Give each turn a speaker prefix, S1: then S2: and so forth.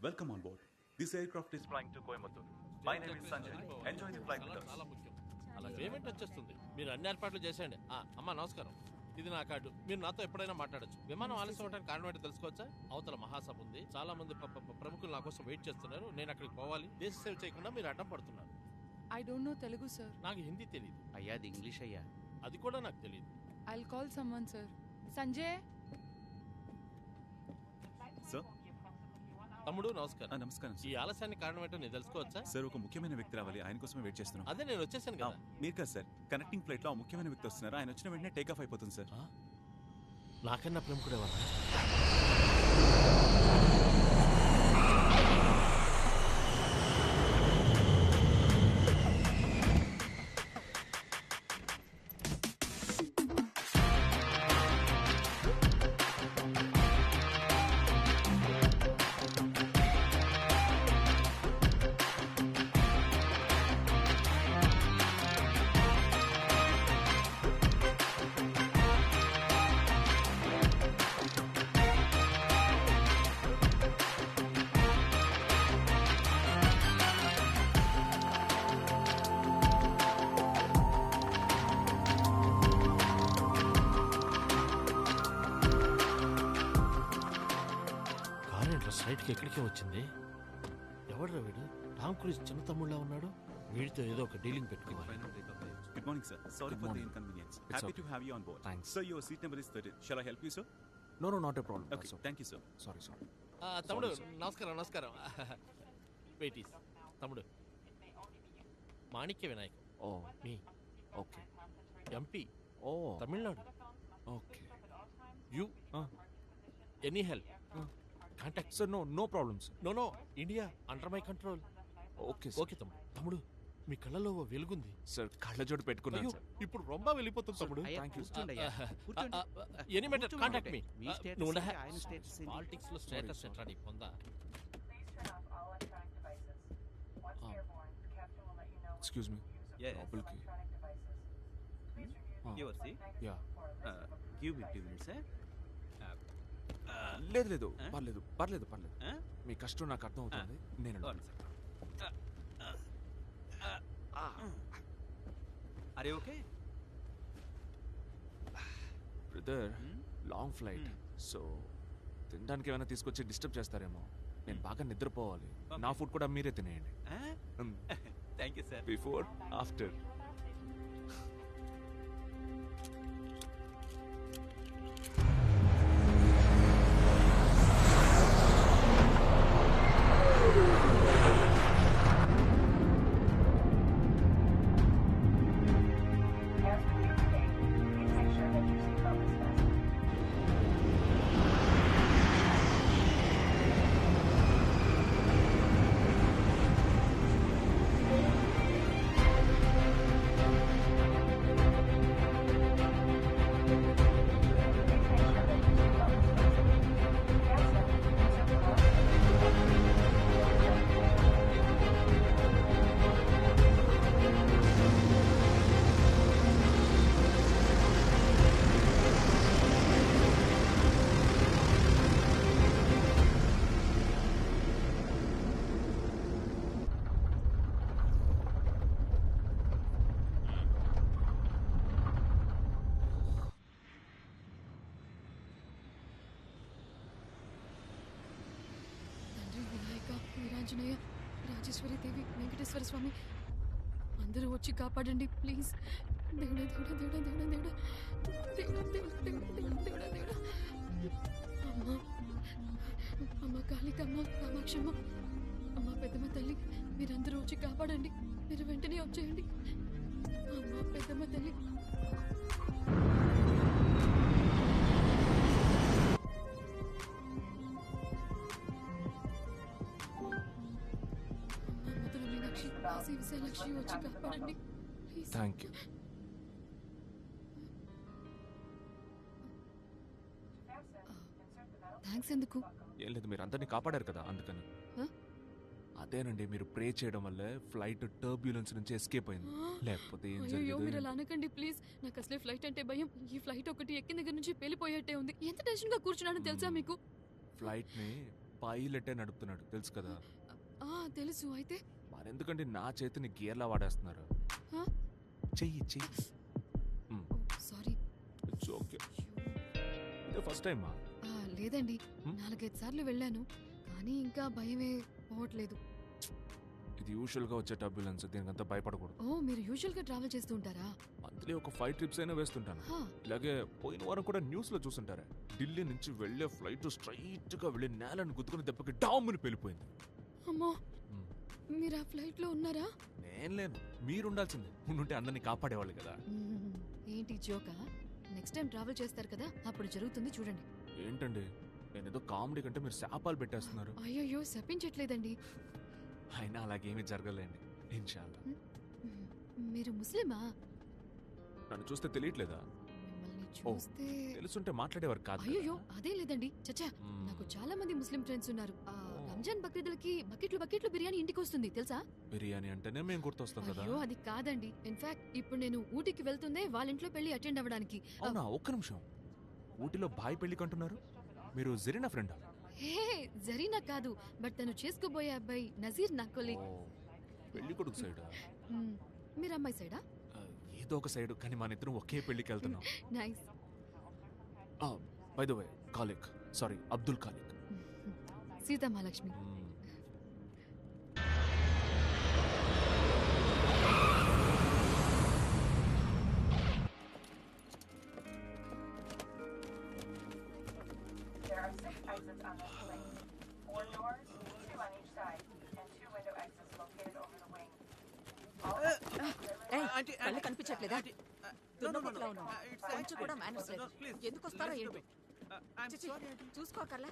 S1: Welcome on board. This aircraft is flying to Coimbatore. My name is Sanjay. Enjoy the flight with us.
S2: చాలా ముఖ్యం. అలా payment వచ్చేస్తుంది. మీరు అన్ని ఏర్పాట్లు చేసేయండి. అమ్మా నమస్కారం. ఇది నా కార్డు. మీరు నాతో ఎప్పుడైనా మాట్లాడొచ్చు. విమానం ఆలస్యం అవడానికి కారణం ఏంటో తెలుసుకోవచ్చా? అవతల మహాసభ ఉంది. చాలా మంది ప్రముఖులు నా కోసం వెయిట్ చేస్తున్నారు. నేను అక్కడికి పోవాలి. దేశ సేవ చేయకుండా మీరు అడ్డం పడుతున్నారు.
S3: I don't know Telugu, sir.
S2: నాకు హిందీ తెలియదు.
S4: అయ్యా అది ఇంగ్లీష్ అయ్యా.
S2: అది కూడా నాకు తెలియదు.
S3: I'll call someone, sir. Sanjay?
S1: Sir?
S2: తమ్ముడు నమస్కారం.
S1: నమస్కారం
S2: ఈ ఆలస్యానికి కారణం ఏంటో నేను తెలుసుకోవచ్చా?
S1: సార్, ఒక ముఖ్యమైన వ్యక్తి రావాలి, ఆయన కోసమే వెయిట్ చేస్తున్నాం.
S2: అదే నేను వచ్చేసాను కదా.
S1: మీరు కదా సార్, కనెక్టింగ్ ఫ్లైట్ లో ముఖ్యమైన వ్యక్తి వస్తున్నారు. ఆయన వచ్చిన వెంటనే టేక్ ఆఫ్ అయిపోతుంది సార్.
S2: నాకన్నా ప్రముఖుడేవా? సైట్కి ఎక్కడికే వచ్చింది. ఎవడ్రా వీడు? టామ్ క్రూజ్ చిన్న తమ్ముళ్ళ ఉన్నాడు. వీడితో ఏదో ఒక డీలింగ్ పెట్టుకోవాలి.
S1: Good morning, sir. Sorry for the inconvenience. Happy to have you on board.
S5: Thanks.
S1: Sir, your seat number is 13. Shall I help you, sir?
S5: No, not a problem.
S1: Okay, thank you, sir.
S5: Sorry.
S2: తమ్ముడు నమస్కారం. వెయిటీస్ తమ్ముడు Manikya Vinayak.
S5: Oh,
S2: మీ
S5: okay.
S2: MP
S5: Oh,
S2: Tamil Nadu.
S5: okay.
S2: You
S5: Uh,
S2: any help contact.
S5: sir, no problem, sir.
S2: No India under my control.
S5: Okay, sir.
S2: Okay తమ్ముడు మీ కళ్ళలో ఓ వెలుగుంది.
S5: Sir, కళ్ళజోడు పెట్టుకున్నాను,
S2: అయ్యో,
S5: sir.
S2: ఇప్పుడు రొంబ వెళ్ళిపోతుంది తమ్ముడు.
S4: అయ్యా,
S5: Thank you.
S4: కూర్చోండి అయ్యా. కూర్చోండి.
S2: Any matter contact me.
S4: మీ స్టేటస్
S2: నువ్వు
S4: ఏంటి? ఆయన స్టేటస్ ఏంటి?
S2: పాలిటిక్స్ లో స్టేటస్ ఎట్లా నీ పొందా?
S5: Excuse me.
S4: Yes.
S5: లోపలికి.
S4: Your seat.
S5: Yeah.
S4: Give me 2 minutes, sir.
S5: లేదు పర్లేదు. మీ కష్టం నాకు అర్థం అవుతుంది. నేను
S4: One second. Are you okay?
S5: Brother, long flight, so తినడానికి ఏమైనా తీసుకొచ్చి డిస్టర్బ్ చేస్తారేమో. నేను బాగా నిద్రపోవాలి. నా ఫుడ్ కూడా మీరే తినేయండి.
S4: Thank you, sir.
S5: Before after.
S3: Vinayaka, Veeranjaneya, Rajeshwari Devi, Venkateswara Swami అందరూ వచ్చి కాపాడండి ప్లీజ్. దేవుడా. అమ్మ కాళికమ్మ, కామాక్షమ్మ, అమ్మ పెద్దమ్మ తల్లి, మీరందరూ వచ్చి కాపాడండి. మీరు వెంటనే వచ్చేయండి. అమ్మ పెద్దమ్మ తల్లి. విశాలాక్షి వచ్చి కాపాడండి ప్లీజ్.
S5: Thank you.
S3: థ్యాంక్స్ ఎందుకు?
S5: ఏం లేదు, మీరు అందరినీ కాపాడారు కదా, అందుకని. అదేనండి, మీరు ప్రే చేయడం వల్ల ఫ్లైట్ టర్బ్యులెన్స్ నుంచి ఎస్కేప్ అయింది. లేకపోతే ఏం
S3: అయ్యో,
S5: జరిగేది?
S3: మీరు అలా అనకండి ప్లీజ్. నాకు అసలే ఫ్లైట్ అంటే భయం. ఈ ఫ్లైట్ ఒకటి ఎక్కిన దగ్గర నుంచి పేలిపోయేట్టే ఉంది. ఎంత టెన్షన్ గా కూర్చున్నానో తెలుసా మీకు?
S5: ఫ్లైట్ ని పైలెట్టే నడుపుతున్నాడు తెలుసు కదా.
S3: తెలుసు. అయితే
S5: మరెందుకంటే నా చేతిని గేర్లా వాడేస్తున్నారు.
S3: హ?
S5: చెయ్యి
S3: సారీ.
S5: It's okay. ఇదే ఫస్ట్ టైమా?
S3: లేదండి, 4-5 సార్లు వెళ్ళాను, కానీ ఇంకా భయమే పోవట్లేదు.
S5: ఇది యూజువల్ గా వచ్చే టర్బ్యులెన్స్, దీనికంతా భయపడకూడదు.
S3: మీరు యూజువల్ గా ట్రావెల్ చేస్తూ ఉంటారా?
S5: మంత్లీ ఒక 5 ట్రిప్స్ అయినా వేస్తుంటాను. ఇలాగే పోయిన వారం కూడా న్యూస్ లో చూసుంటారా, ఢిల్లీ నుంచి వెళ్లే ఫ్లైట్ స్ట్రైట్ గా వెళ్లి నేలను గుద్దుకుని దెబ్బకి డామ్ని పేలిపోయింది.
S3: అమ్మో, మీరు ఆ ఫ్లైట్ లో ఉన్నారా?
S5: నేను లేను, మీరుండాల్సిందే. ఉండుంటే అందరినీ కాపాడేవాళ్ళు కదా.
S3: ఏంటి జోకా? నెక్స్ట్ టైం ట్రావెల్ చేస్తారు కదా, అప్పుడు జరుగుతుంది చూడండి.
S5: ఏంటండి, నేనేదో కామెడీ కంటే మీరు శాపాలు పెట్టేస్తున్నారు.
S3: అయ్యో, శపించట్లేదండి.
S5: అయినా అలాగేమీ జరగలేండి ఇన్షాల్లా.
S3: మీరు ముస్లిమా?
S5: నన్ను చూస్తే తెలియట్లేదా?
S3: మిమ్మల్ని చూస్తే
S5: తెలుసుంటే మాట్లాడేవారు కాదు.
S3: అయ్యో, అదే లేదండి. చచ్చా, నాకు చాలా మంది ముస్లిం ఫ్రెండ్స్ ఉన్నారు. రంజాన్ బక్రీదులకి బకెట్లు బిర్యానీ ఇంటికి వస్తుంది తెలుసా?
S5: బిర్యానీ అంటేనే మేము గుర్తొస్తాం కదా.
S3: అయ్యో, అది కాదండి. ఇన్ఫాక్ట్ ఇప్పుడు నేను ఊటీకి వెళ్తుందే వాళ్ళ ఇంట్లో పెళ్లి అటెండ్ అవ్వడానికి.
S5: అవునా? ఒక్క నిమిషం. ఊటీలో బాయ్ పెళ్లికి అంటున్నారు, మీరు జరీనా ఫ్రెండా?
S3: హే, జరీనా కాదు, బట్ తను చేసుకోబోయే అబ్బాయి నజీర్ నా కొలీగ్.
S5: పెళ్లి కొడుకు సైడా?
S3: మీరు అమ్మాయి సైడా?
S5: ఏదో ఒక సైడ్, కానీ మన ఇద్దరం ఒకే పెళ్లికి వెళ్తున్నాం.
S3: Nice.
S5: By the way, Khaliq, sorry Abdul Khaliq.
S3: Sita Mahalakshmi.
S6: There are 6 exits on this plane. 4 doors, 2 on each side, and 2 window exits located over the wing.
S7: కళ్ళు కనిపించట్లేదా? దున్నపోతులా ఉన్నావు. కొంచెం కూడా మేనర్స్ లేదు. ఎందుకు వస్తారో ఏంటో. చూసుకోకర్లా.